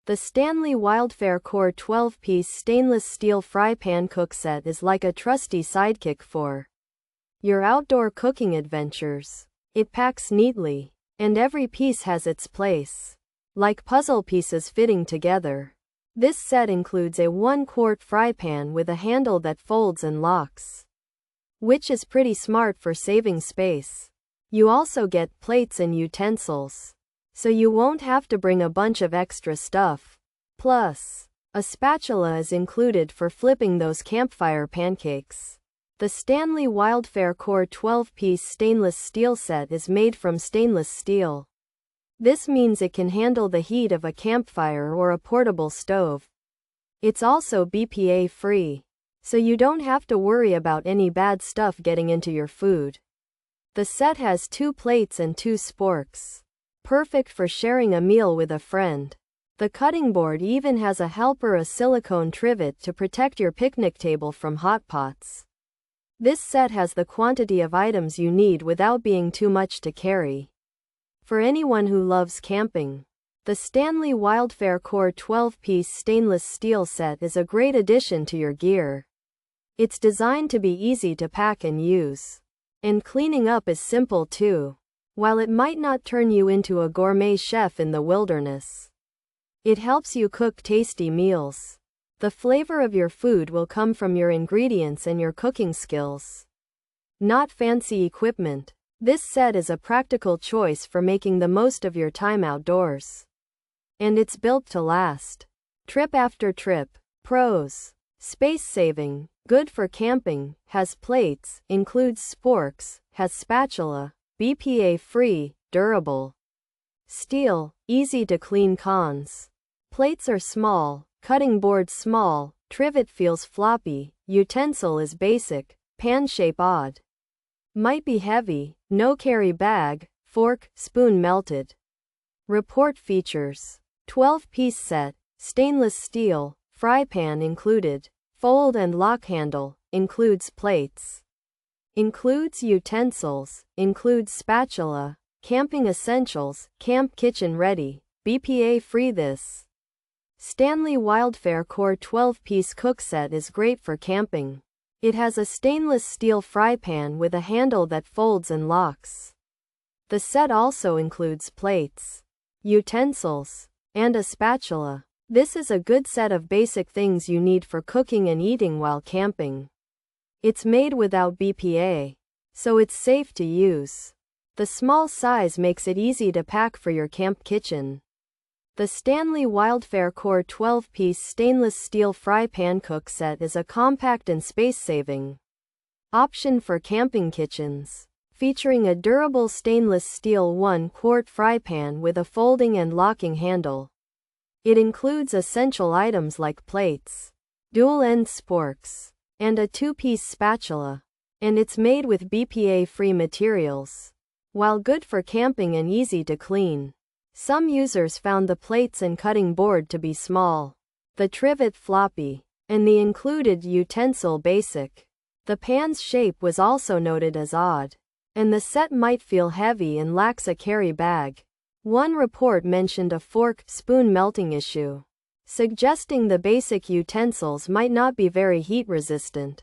The Stanley Wildfare Core 12-piece stainless steel fry pan cook set is like a trusty sidekick for your outdoor cooking adventures. It packs neatly, and every piece has its place, like puzzle pieces fitting together. This set includes a 1-quart fry pan with a handle that folds and locks, which is pretty smart for saving space. You also get plates and utensils, so you won't have to bring a bunch of extra stuff. Plus, a spatula is included for flipping those campfire pancakes. The Stanley Wildfare Core 12-piece stainless steel set is made from stainless steel. This means it can handle the heat of a campfire or a portable stove. It's also BPA-free, so you don't have to worry about any bad stuff getting into your food. The set has 2 plates and 2 sporks, perfect for sharing a meal with a friend. The cutting board even has a helper, a silicone trivet to protect your picnic table from hot pots. This set has the quantity of items you need without being too much to carry. For anyone who loves camping, the Stanley Wildfare Core 12-piece stainless steel set is a great addition to your gear. It's designed to be easy to pack and use, and cleaning up is simple too. While it might not turn you into a gourmet chef in the wilderness, it helps you cook tasty meals. The flavor of your food will come from your ingredients and your cooking skills, not fancy equipment. This set is a practical choice for making the most of your time outdoors. And it's built to last, trip after trip. Pros: space saving, good for camping, has plates, includes sporks, has spatula, BPA-free, durable steel, easy to clean. Cons: plates are small, cutting board small, trivet feels floppy, utensil is basic, pan shape odd, might be heavy, no carry bag, fork, spoon melted. Report features: 12-piece set, stainless steel, fry pan included, fold and lock handle, includes plates, includes utensils, includes spatula, camping essentials, camp kitchen ready, BPA-free. This Stanley Wildfare Core 12-piece cook set is great for camping. It has a stainless steel fry pan with a handle that folds and locks. The set also includes plates, utensils, and a spatula. This is a good set of basic things you need for cooking and eating while camping. It's made without BPA, so it's safe to use. The small size makes it easy to pack for your camp kitchen. The Stanley Wildfare Core 12-piece stainless steel fry pan cook set is a compact and space-saving option for camping kitchens, featuring a durable stainless steel 1-quart fry pan with a folding and locking handle. It includes essential items like plates, dual-end sporks, and a 2-piece spatula, and it's made with BPA-free materials. While good for camping and easy to clean, some users found the plates and cutting board to be small, the trivet floppy, and the included utensil basic. The pan's shape was also noted as odd, and the set might feel heavy and lacks a carry bag. One report mentioned a fork-spoon melting issue, suggesting the basic utensils might not be very heat resistant.